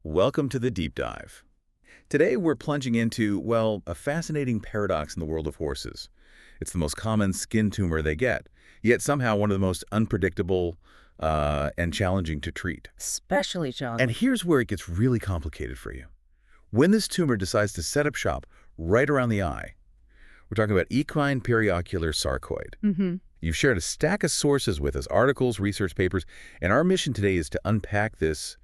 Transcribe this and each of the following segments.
Welcome to the deep dive. Today we're plunging into, well, a fascinating paradox in the world of horses. It's the most common skin tumor they get, yet somehow one of the most unpredictable and challenging to treat. Especially And challenging. here's where it gets really complicated for you. When this tumor decides to set up shop right around the eye, we're talking about equine periocular sarcoid. Hmm. You've shared a stack of sources with us, articles, research papers, and our mission today is to unpack this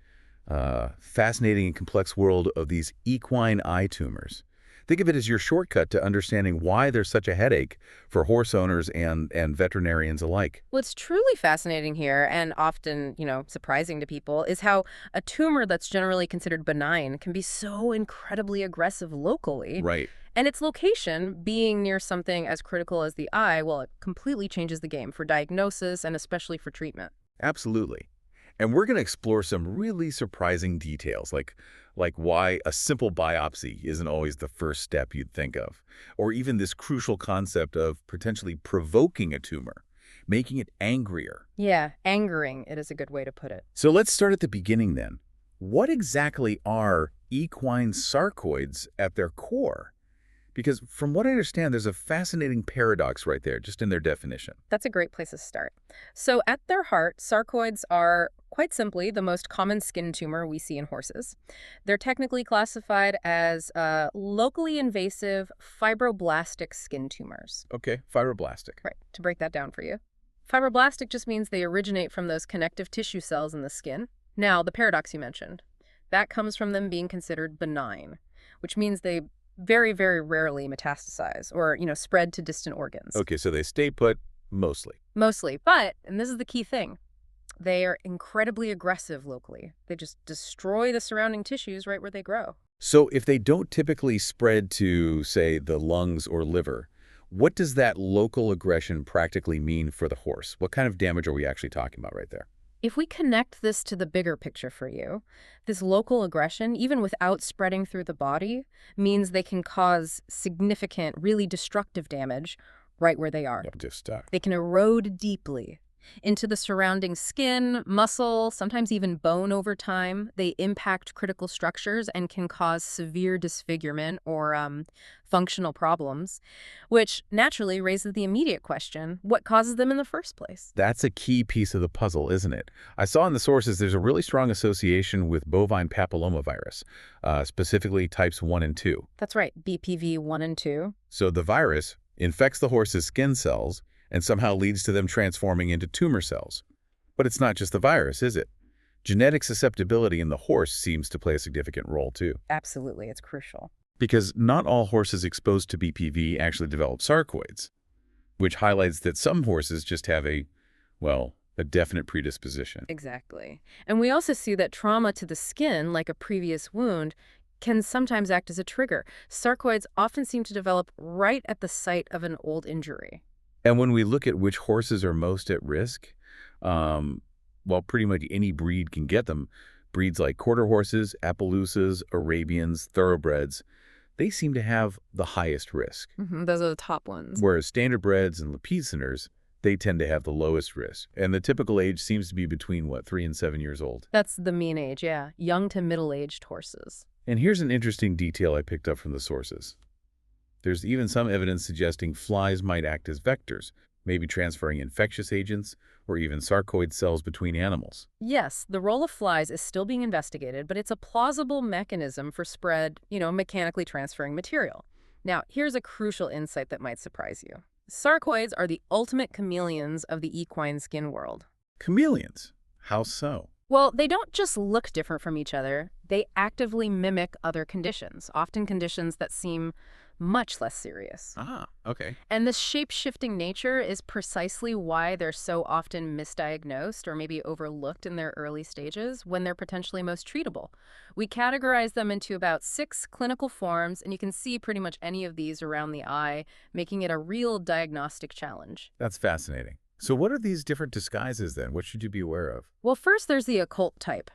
fascinating and complex world of these equine eye tumors. Think of it as your shortcut to understanding why there's such a headache for horse owners and veterinarians alike. What's truly fascinating here, and often, surprising to people, is how a tumor that's generally considered benign can be so incredibly aggressive locally. Right. And its location, being near something as critical as the eye, well, it completely changes the game for diagnosis and especially for treatment. Absolutely. And we're going to explore some really surprising details, like why a simple biopsy isn't always the first step you'd think of, or even this crucial concept of potentially provoking a tumor, making it angrier. Yeah, angering, it is a good way to put it. So let's start at the beginning then. What exactly are equine sarcoids at their core? Because from what I understand, there's a fascinating paradox right there, just in their definition. That's a great place to start. So, at their heart, sarcoids are quite simply the most common skin tumor we see in horses. They're technically classified as locally invasive fibroblastic skin tumors. Okay, fibroblastic. Right, to break that down for you. Fibroblastic just means they originate from those connective tissue cells in the skin. Now, the paradox you mentioned, that comes from them being considered benign, which means they very, very rarely metastasize or, spread to distant organs. Okay, so they stay put mostly. Mostly. But, and this is the key thing, they are incredibly aggressive locally. They just destroy the surrounding tissues right where they grow. So if they don't typically spread to, say, the lungs or liver, what does that local aggression practically mean for the horse? What kind of damage are we actually talking about right there? If we connect this to the bigger picture for you, this local aggression, even without spreading through the body, means they can cause significant, really destructive damage right where they are. Yep, just stuck. They can erode deeply into the surrounding skin, muscle, sometimes even bone over time. They impact critical structures and can cause severe disfigurement or functional problems, which naturally raises the immediate question, what causes them in the first place? That's a key piece of the puzzle, isn't it? I saw in the sources there's a really strong association with bovine papillomavirus, specifically types 1 and 2. That's right, BPV 1 and 2. So the virus infects the horse's skin cells and somehow leads to them transforming into tumor cells. But it's not just the virus, is it? Genetic susceptibility in the horse seems to play a significant role, too. Absolutely, it's crucial. Because not all horses exposed to BPV actually develop sarcoids, which highlights that some horses just have a definite predisposition. Exactly. And we also see that trauma to the skin, like a previous wound, can sometimes act as a trigger. Sarcoids often seem to develop right at the site of an old injury. And when we look at which horses are most at risk, pretty much any breed can get them. Breeds like quarter horses, Appaloosas, Arabians, thoroughbreds, they seem to have the highest risk. Those are the top ones. Whereas standardbreds and Lepiceners, they tend to have the lowest risk. And the typical age seems to be between, 3 and 7 years old. That's the mean age, yeah. Young to middle-aged horses. And here's an interesting detail I picked up from the sources. There's even some evidence suggesting flies might act as vectors, maybe transferring infectious agents or even sarcoid cells between animals. Yes, the role of flies is still being investigated, but it's a plausible mechanism for spread, mechanically transferring material. Now, here's a crucial insight that might surprise you. Sarcoids are the ultimate chameleons of the equine skin world. Chameleons? How so? Well, they don't just look different from each other. They actively mimic other conditions, often conditions that seem much less serious. Ah, okay. And this shape-shifting nature is precisely why they're so often misdiagnosed or maybe overlooked in their early stages when they're potentially most treatable. We categorize them into about 6 clinical forms, and you can see pretty much any of these around the eye, making it a real diagnostic challenge. That's fascinating. So what are these different disguises then? What should you be aware of? Well, first there's the occult type.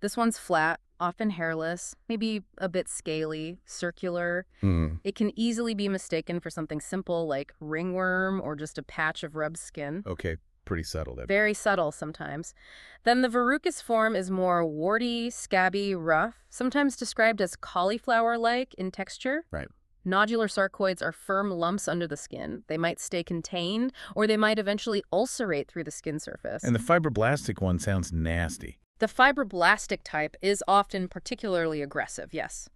This one's flat, often hairless, maybe a bit scaly, circular. It can easily be mistaken for something simple like ringworm or just a patch of rubbed skin. Okay, pretty subtle. Very subtle sometimes. Then the verrucous form is more warty, scabby, rough, sometimes described as cauliflower-like in texture. Right. Nodular sarcoids are firm lumps under the skin. They might stay contained, or they might eventually ulcerate through the skin surface. And the fibroblastic one sounds nasty. The fibroblastic type is often particularly aggressive, yes.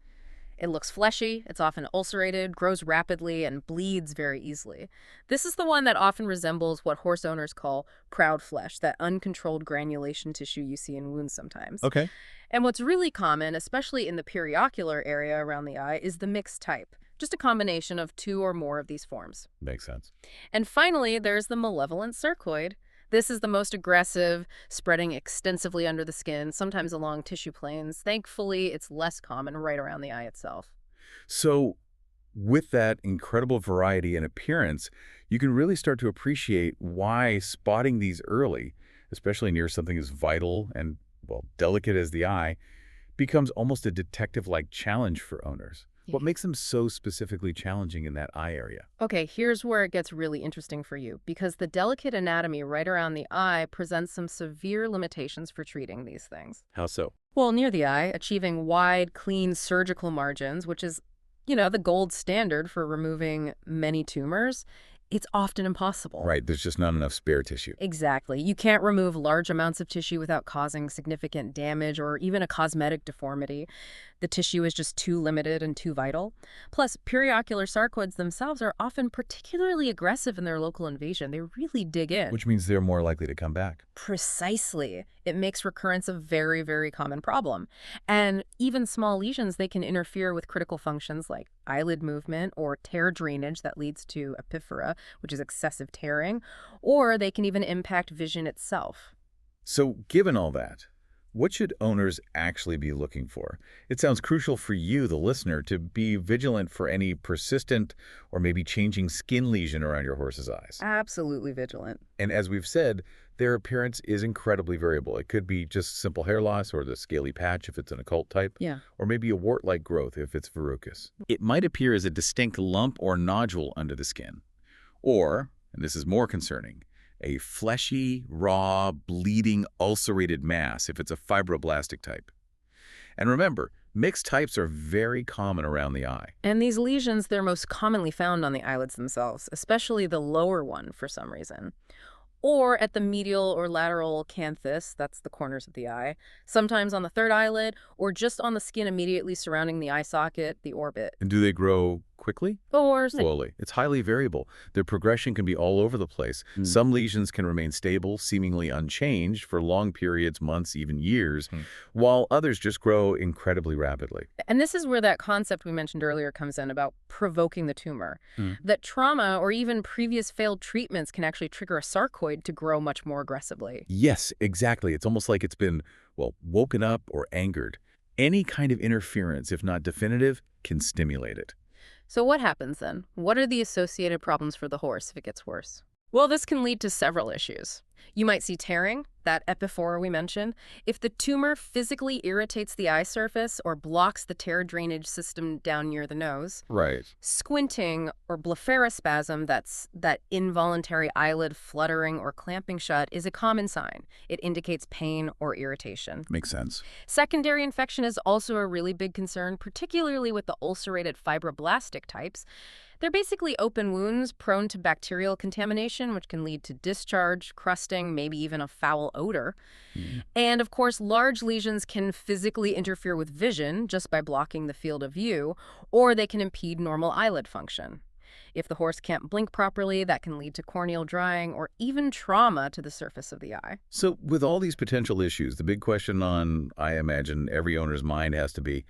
It looks fleshy, it's often ulcerated, grows rapidly, and bleeds very easily. This is the one that often resembles what horse owners call proud flesh, that uncontrolled granulation tissue you see in wounds sometimes. Okay. And what's really common, especially in the periocular area around the eye, is the mixed type. Just a combination of two or more of these forms. Makes sense. And finally, there's the malevolent sarcoid. This is the most aggressive, spreading extensively under the skin, sometimes along tissue planes. Thankfully, it's less common right around the eye itself. So with that incredible variety and appearance, you can really start to appreciate why spotting these early, especially near something as vital and, well, delicate as the eye, becomes almost a detective-like challenge for owners. What makes them so specifically challenging in that eye area? Okay, here's where it gets really interesting for you, because the delicate anatomy right around the eye presents some severe limitations for treating these things. How so? Well, near the eye, achieving wide, clean surgical margins, which is, the gold standard for removing many tumors, it's often impossible. Right, there's just not enough spare tissue. Exactly. You can't remove large amounts of tissue without causing significant damage or even a cosmetic deformity. The tissue is just too limited and too vital. Plus, periocular sarcoids themselves are often particularly aggressive in their local invasion. They really dig in. Which means they're more likely to come back. Precisely. It makes recurrence a very, very common problem. And even small lesions, they can interfere with critical functions like eyelid movement or tear drainage that leads to epiphora, which is excessive tearing, or they can even impact vision itself. So given all that, what should owners actually be looking for? It sounds crucial for you, the listener, to be vigilant for any persistent or maybe changing skin lesion around your horse's eyes. Absolutely vigilant. And as we've said, their appearance is incredibly variable. It could be just simple hair loss or the scaly patch if it's an occult type, or maybe a wart-like growth if it's verrucous. It might appear as a distinct lump or nodule under the skin. Or, and this is more concerning, a fleshy, raw, bleeding, ulcerated mass if it's a fibroblastic type. And remember, mixed types are very common around the eye. And these lesions, they're most commonly found on the eyelids themselves, especially the lower one for some reason. Or at the medial or lateral canthus, that's the corners of the eye, sometimes on the third eyelid, or just on the skin immediately surrounding the eye socket, the orbit. And do they grow quickly? Or slowly. It's highly variable. Their progression can be all over the place. Some lesions can remain stable, seemingly unchanged for long periods, months, even years, while others just grow incredibly rapidly. And this is where that concept we mentioned earlier comes in about provoking the tumor. That trauma or even previous failed treatments can actually trigger a sarcoid to grow much more aggressively. Yes, exactly. It's almost like it's been, well, woken up or angered. Any kind of interference, if not definitive, can stimulate it. So what happens then? What are the associated problems for the horse if it gets worse? Well, this can lead to several issues. You might see tearing, that epiphora we mentioned, if the tumor physically irritates the eye surface or blocks the tear drainage system down near the nose. Right. Squinting or blepharospasm, that's that involuntary eyelid fluttering or clamping shut, is a common sign. It indicates pain or irritation. Makes sense. Secondary infection is also a really big concern, particularly with the ulcerated fibroblastic types. They're basically open wounds prone to bacterial contamination, which can lead to discharge, crusting, maybe even a foul odor. And of course, large lesions can physically interfere with vision just by blocking the field of view, or they can impede normal eyelid function. If the horse can't blink properly, that can lead to corneal drying or even trauma to the surface of the eye. So with all these potential issues, the big question on, I imagine, every owner's mind has to be,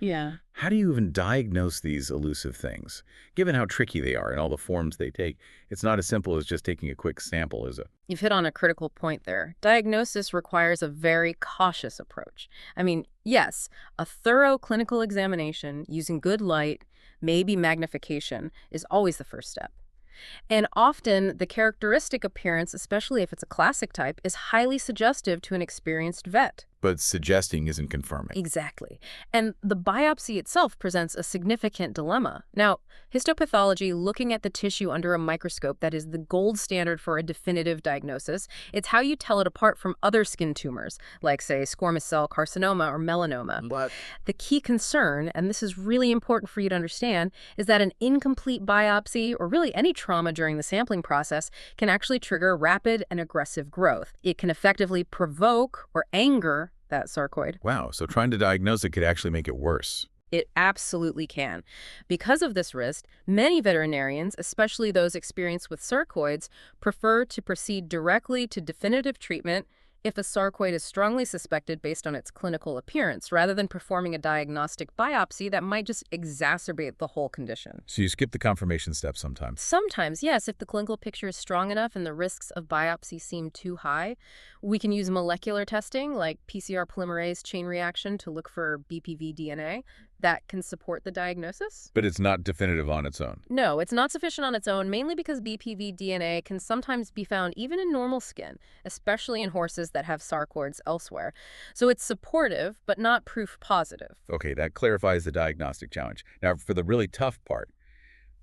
how do you even diagnose these elusive things? Given how tricky they are and all the forms they take, it's not as simple as just taking a quick sample, is it? You've hit on a critical point there. Diagnosis requires a very cautious approach. I mean, yes, a thorough clinical examination using good light, maybe magnification, is always the first step. And often, the characteristic appearance, especially if it's a classic type, is highly suggestive to an experienced vet. but suggesting isn't confirming. Exactly. And the biopsy itself presents a significant dilemma. Now, histopathology, looking at the tissue under a microscope, that is the gold standard for a definitive diagnosis. It's how you tell it apart from other skin tumors, like, say, squamous cell carcinoma or melanoma. But The key concern, and this is really important for you to understand, is that an incomplete biopsy, or really any trauma during the sampling process, can actually trigger rapid and aggressive growth. It can effectively provoke or anger that sarcoid. wow, so trying to diagnose it could actually make it worse. It absolutely can. Because of this risk, many veterinarians, especially those experienced with sarcoids, prefer to proceed directly to definitive treatment if a sarcoid is strongly suspected based on its clinical appearance, rather than performing a diagnostic biopsy that might just exacerbate the whole condition. So you skip the confirmation step sometimes. Sometimes, yes, if the clinical picture is strong enough and the risks of biopsy seem too high, we can use molecular testing like PCR polymerase chain reaction to look for BPV DNA that can support the diagnosis. But it's not definitive on its own. No, it's not sufficient on its own, mainly because BPV DNA can sometimes be found even in normal skin, especially in horses that have sarcoids elsewhere. So it's supportive, but not proof positive. Okay, that clarifies the diagnostic challenge. Now, for the really tough part,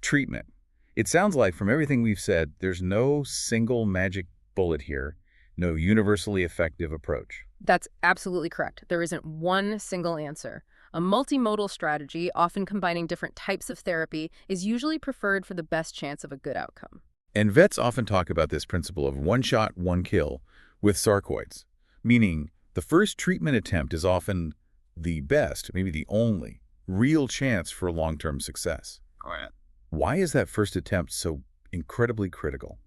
treatment. It sounds like from everything we've said, there's no single magic bullet here, no universally effective approach. That's absolutely correct. There isn't one single answer. A multimodal strategy, often combining different types of therapy, is usually preferred for the best chance of a good outcome. And vets often talk about this principle of one shot, one kill with sarcoids, meaning the first treatment attempt is often the best, maybe the only, real chance for long-term success. Right. Why is that first attempt so incredibly critical,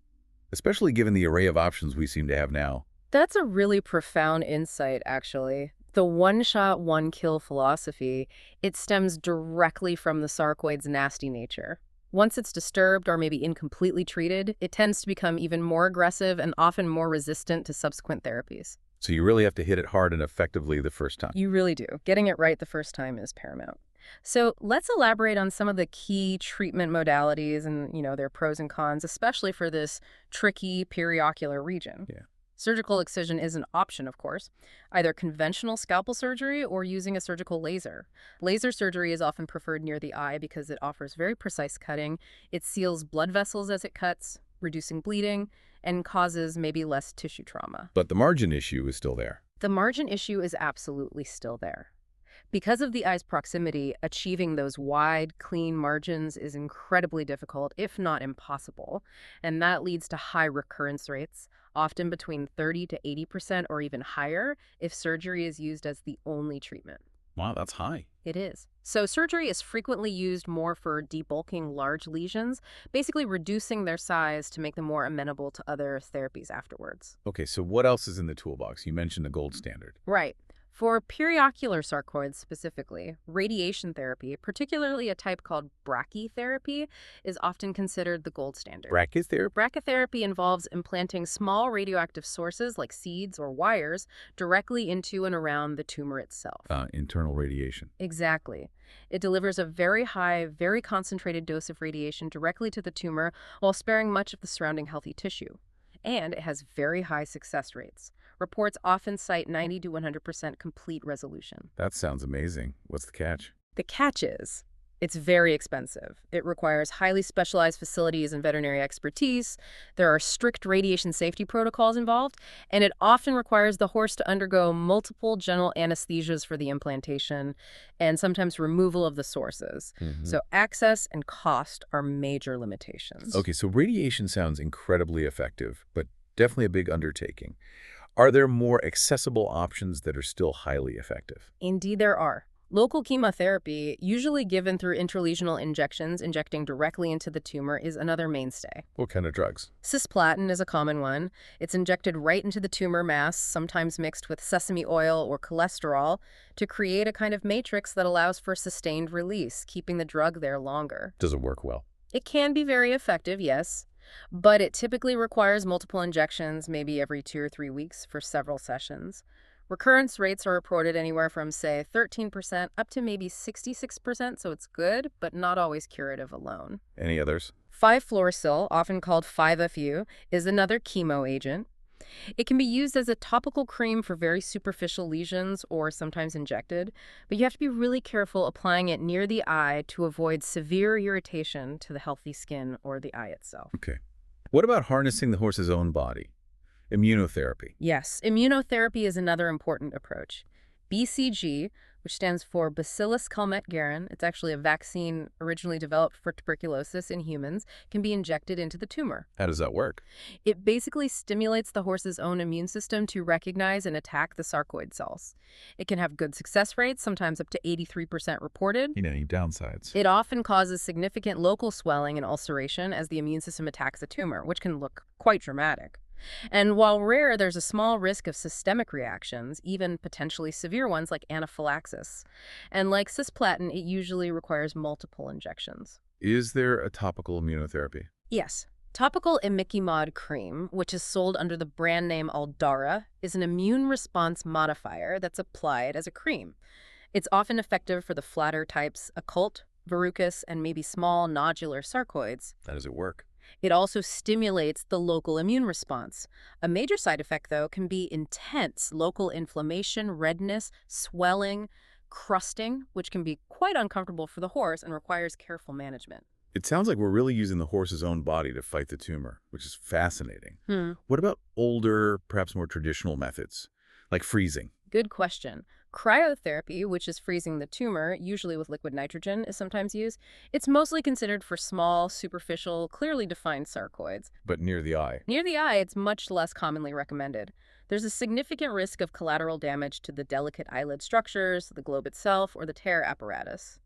especially given the array of options we seem to have now? That's a really profound insight, actually. The one-shot, one-kill philosophy, it stems directly from the sarcoid's nasty nature. Once it's disturbed or maybe incompletely treated, it tends to become even more aggressive and often more resistant to subsequent therapies. So you really have to hit it hard and effectively the first time. You really do. Getting it right the first time is paramount. So let's elaborate on some of the key treatment modalities and, their pros and cons, especially for this tricky periocular region. Yeah. Surgical excision is an option, of course, either conventional scalpel surgery or using a surgical laser. Laser surgery is often preferred near the eye because it offers very precise cutting. It seals blood vessels as it cuts, reducing bleeding, and causes maybe less tissue trauma. But the margin issue is still there. The margin issue is absolutely still there. Because of the eye's proximity, achieving those wide, clean margins is incredibly difficult, if not impossible, and that leads to high recurrence rates, often between 30 to 80% or even higher if surgery is used as the only treatment. Wow, that's high. It is. So surgery is frequently used more for debulking large lesions, basically reducing their size to make them more amenable to other therapies afterwards. Okay, so what else is in the toolbox? You mentioned the gold standard. Right. For periocular sarcoids specifically, radiation therapy, particularly a type called brachytherapy, is often considered the gold standard. Brachytherapy? Brachytherapy involves implanting small radioactive sources like seeds or wires directly into and around the tumor itself. Internal radiation. Exactly. It delivers a very high, very concentrated dose of radiation directly to the tumor while sparing much of the surrounding healthy tissue. And it has very high success rates. Reports often cite 90 to 100% complete resolution. That sounds amazing. What's the catch? The catch is, it's very expensive. It requires highly specialized facilities and veterinary expertise. There are strict radiation safety protocols involved, and it often requires the horse to undergo multiple general anesthesias for the implantation and sometimes removal of the sources. So access and cost are major limitations. Okay, so radiation sounds incredibly effective, but definitely a big undertaking. Are there more accessible options that are still highly effective? Indeed, there are. Local chemotherapy, usually given through intralesional injections, injecting directly into the tumor, is another mainstay. What kind of drugs? Cisplatin is a common one. It's injected right into the tumor mass, sometimes mixed with sesame oil or cholesterol, to create a kind of matrix that allows for sustained release, keeping the drug there longer. Does it work well? It can be very effective, yes, but it typically requires multiple injections, maybe every 2 or 3 weeks for several sessions. Recurrence rates are reported anywhere from, say, 13% up to maybe 66%, so it's good, but not always curative alone. Any others? 5-fluorouracil, often called 5-FU, is another chemo agent. It can be used as a topical cream for very superficial lesions or sometimes injected, but you have to be really careful applying it near the eye to avoid severe irritation to the healthy skin or the eye itself. Okay. What about harnessing the horse's own body? Immunotherapy. Yes, immunotherapy is another important approach. BCG, which stands for Bacillus calmette-guerin, it's actually a vaccine originally developed for tuberculosis in humans, can be injected into the tumor. How does that work? It basically stimulates the horse's own immune system to recognize and attack the sarcoid cells. It can have good success rates, sometimes up to 83% reported. Any downsides? It often causes significant local swelling and ulceration as the immune system attacks a tumor, which can look quite dramatic. And while rare, there's a small risk of systemic reactions, even potentially severe ones like anaphylaxis. And like cisplatin, it usually requires multiple injections. Is there a topical immunotherapy? Yes. Topical imiquimod cream, which is sold under the brand name Aldara, is an immune response modifier that's applied as a cream. It's often effective for the flatter types, occult, verrucous, and maybe small nodular sarcoids. How does it work? It also stimulates the local immune response. A major side effect, though, can be intense local inflammation, redness, swelling, crusting, which can be quite uncomfortable for the horse and requires careful management. It sounds like we're really using the horse's own body to fight the tumor, which is fascinating. What about older, perhaps more traditional methods, like freezing? Good question. Cryotherapy, which is freezing the tumor, usually with liquid nitrogen, is sometimes used. It's mostly considered for small, superficial, clearly defined sarcoids. But near the eye. Near the eye, it's much less commonly recommended. There's a significant risk of collateral damage to the delicate eyelid structures, the globe itself, or the tear apparatus.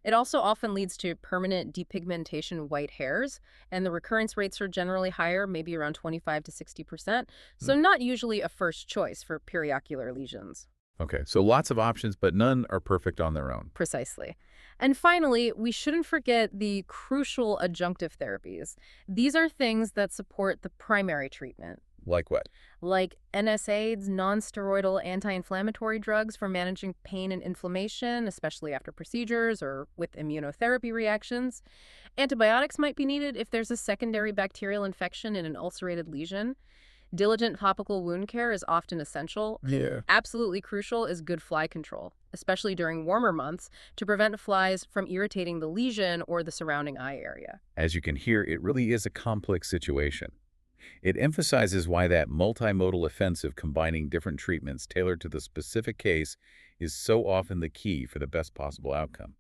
It also often leads to permanent depigmentation white hairs, and the recurrence rates are generally higher, maybe around 25 to 60%, so not usually a first choice for periocular lesions. Okay, so lots of options, but none are perfect on their own. Precisely. And finally, we shouldn't forget the crucial adjunctive therapies. These are things that support the primary treatment, Like what? like NSAIDs, nonsteroidal anti-inflammatory drugs for managing pain and inflammation, especially after procedures or with immunotherapy reactions. Antibiotics might be needed if there's a secondary bacterial infection in an ulcerated lesion. Diligent topical wound care is often essential. Yeah. Absolutely crucial is good fly control, especially during warmer months, to prevent flies from irritating the lesion or the surrounding eye area. As you can hear, it really is a complex situation. It emphasizes why that multimodal offensive combining different treatments tailored to the specific case is so often the key for the best possible outcome.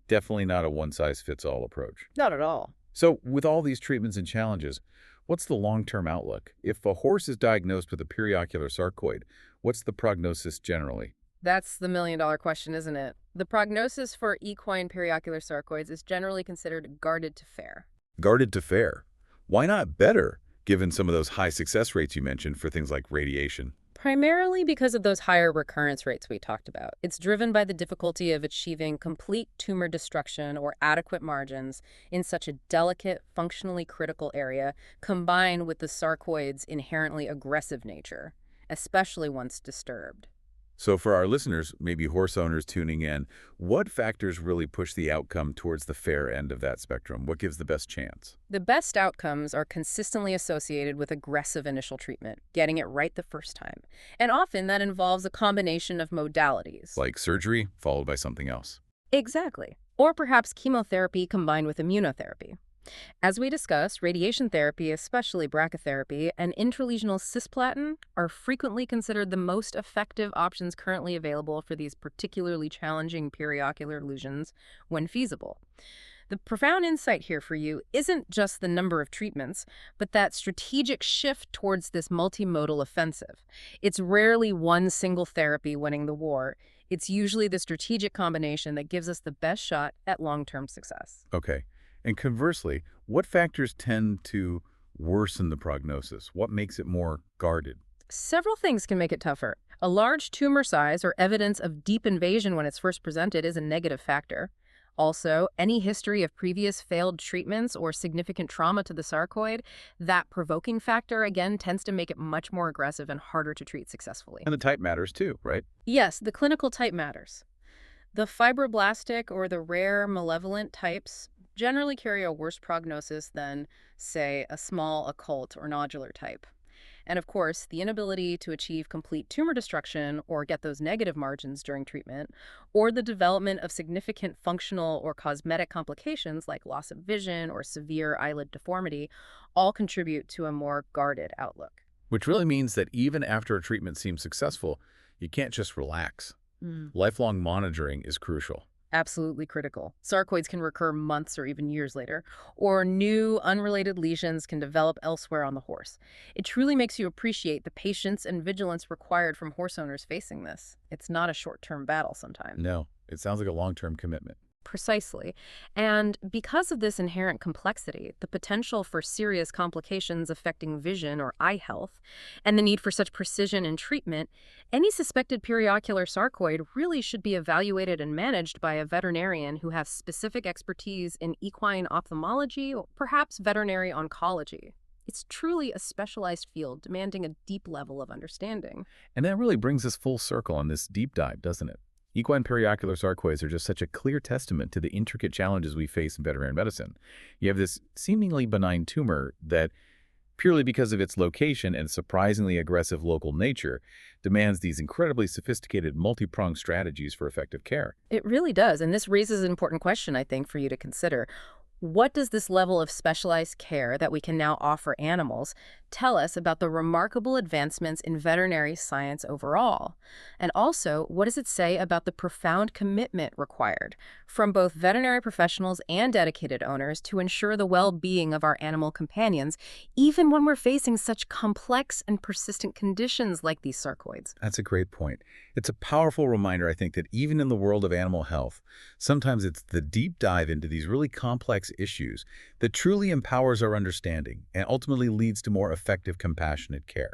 Definitely not a one-size-fits-all approach. Not at all. So, with all these treatments and challenges, what's the long-term outlook? If a horse is diagnosed with a periocular sarcoid, what's the prognosis generally? That's the million-dollar question, isn't it? The prognosis for equine periocular sarcoids is generally considered guarded to fair. Guarded to fair. Why not better, given some of those high success rates you mentioned for things like radiation? Primarily because of those higher recurrence rates we talked about. It's driven by the difficulty of achieving complete tumor destruction or adequate margins in such a delicate, functionally critical area, combined with the sarcoid's inherently aggressive nature, especially once disturbed. So for our listeners, maybe horse owners tuning in, what factors really push the outcome towards the fair end of that spectrum? What gives the best chance? The best outcomes are consistently associated with aggressive initial treatment, getting it right the first time. And often that involves a combination of modalities. Like surgery, followed by something else. Exactly. Or perhaps chemotherapy combined with immunotherapy. As we discussed, radiation therapy, especially brachytherapy, and intralesional cisplatin are frequently considered the most effective options currently available for these particularly challenging periocular lesions when feasible. The profound insight here for you isn't just the number of treatments, but that strategic shift towards this multimodal offensive. It's rarely one single therapy winning the war. It's usually the strategic combination that gives us the best shot at long-term success. Okay. And conversely, what factors tend to worsen the prognosis? What makes it more guarded? Several things can make it tougher. A large tumor size or evidence of deep invasion when it's first presented is a negative factor. Also, any history of previous failed treatments or significant trauma to the sarcoid, that provoking factor, again, tends to make it much more aggressive and harder to treat successfully. And the type matters too, right? Yes, the clinical type matters. The fibroblastic or the rare malevolent types generally carry a worse prognosis than, say, a small occult or nodular type. And of course, the inability to achieve complete tumor destruction or get those negative margins during treatment, or the development of significant functional or cosmetic complications like loss of vision or severe eyelid deformity, all contribute to a more guarded outlook. Which really means that even after a treatment seems successful, you can't just relax. Lifelong monitoring is crucial. Absolutely critical. Sarcoids can recur months or even years later, or new, unrelated lesions can develop elsewhere on the horse. It truly makes you appreciate the patience and vigilance required from horse owners facing this. It's not a short-term battle sometimes. No, it sounds like a long-term commitment. Precisely. And because of this inherent complexity, the potential for serious complications affecting vision or eye health, and the need for such precision in treatment, any suspected periocular sarcoid really should be evaluated and managed by a veterinarian who has specific expertise in equine ophthalmology or perhaps veterinary oncology. It's truly a specialized field demanding a deep level of understanding. And that really brings us full circle on this deep dive, doesn't it? Equine periocular sarcoids are just such a clear testament to the intricate challenges we face in veterinary medicine. You have this seemingly benign tumor that, purely because of its location and surprisingly aggressive local nature, demands these incredibly sophisticated multi-pronged strategies for effective care. It really does, and this raises an important question, I think, for you to consider. What does this level of specialized care that we can now offer animals tell us about the remarkable advancements in veterinary science overall? And also, what does it say about the profound commitment required from both veterinary professionals and dedicated owners to ensure the well-being of our animal companions, even when we're facing such complex and persistent conditions like these sarcoids? That's a great point. It's a powerful reminder, I think, that even in the world of animal health, sometimes it's the deep dive into these really complex issues that truly empowers our understanding and ultimately leads to more effective, compassionate care.